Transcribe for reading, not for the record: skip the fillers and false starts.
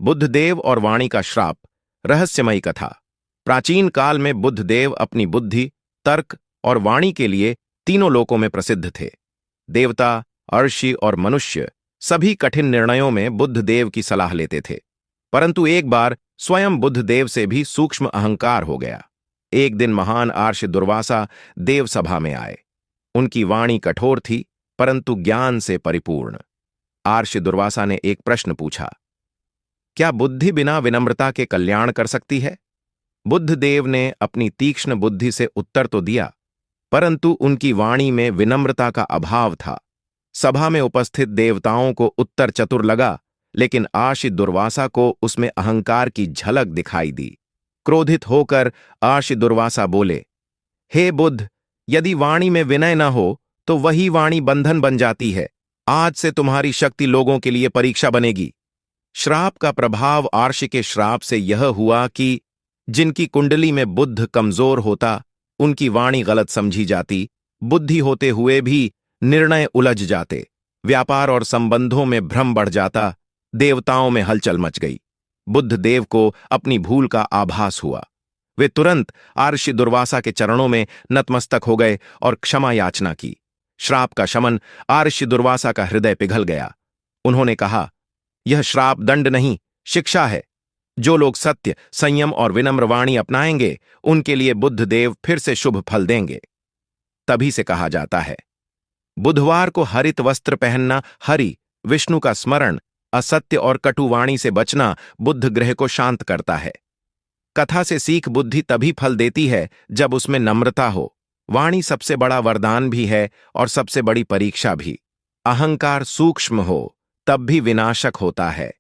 बुद्धदेव और वाणी का श्राप। रहस्यमयी कथा। प्राचीन काल में बुद्धदेव अपनी बुद्धि, तर्क और वाणी के लिए तीनों लोकों में प्रसिद्ध थे। देवता, अर्षि और मनुष्य सभी कठिन निर्णयों में बुद्धदेव की सलाह लेते थे। परंतु एक बार स्वयं बुद्धदेव से भी सूक्ष्म अहंकार हो गया। एक दिन महान आर्ष दुर्वासा देव सभा में आए। उनकी वाणी कठोर थी, परंतु ज्ञान से परिपूर्ण। आर्ष दुर्वासा ने एक प्रश्न पूछा, क्या बुद्धि बिना विनम्रता के कल्याण कर सकती है? बुद्धदेव ने अपनी तीक्ष्ण बुद्धि से उत्तर तो दिया, परंतु उनकी वाणी में विनम्रता का अभाव था। सभा में उपस्थित देवताओं को उत्तर चतुर लगा, लेकिन आर्ष दुर्वासा को उसमें अहंकार की झलक दिखाई दी। क्रोधित होकर आर्ष दुर्वासा बोले, हे बुद्ध, यदि वाणी में विनय न हो तो वही वाणी बंधन बन जाती है। आज से तुम्हारी शक्ति लोगों के लिए परीक्षा बनेगी। श्राप का प्रभाव आर्ष के श्राप से यह हुआ कि जिनकी कुंडली में बुद्ध कमजोर होता, उनकी वाणी गलत समझी जाती, बुद्धि होते हुए भी निर्णय उलझ जाते, व्यापार और संबंधों में भ्रम बढ़ जाता, देवताओं में हलचल मच गई। बुद्धदेव को अपनी भूल का आभास हुआ। वे तुरंत आर्ष दुर्वासा के चरणों में नतमस्तक हो गए और क्षमा याचना की। श्राप का शमन आर्ष दुर्वासा का हृदय पिघल गया। उन्होंने कहा, यह श्राप दंड नहीं, शिक्षा है। जो लोग सत्य, संयम और विनम्र वाणी अपनाएंगे, उनके लिए बुद्धदेव फिर से शुभ फल देंगे। तभी से कहा जाता है, बुधवार को हरित वस्त्र पहनना, हरि विष्णु का स्मरण, असत्य और कटु वाणी से बचना बुद्ध ग्रह को शांत करता है। कथा से सीख बुद्धि तभी फल देती है जब उसमें नम्रता हो। वाणी सबसे बड़ा वरदान भी है और सबसे बड़ी परीक्षा भी। अहंकार सूक्ष्म हो तब भी विनाशक होता है।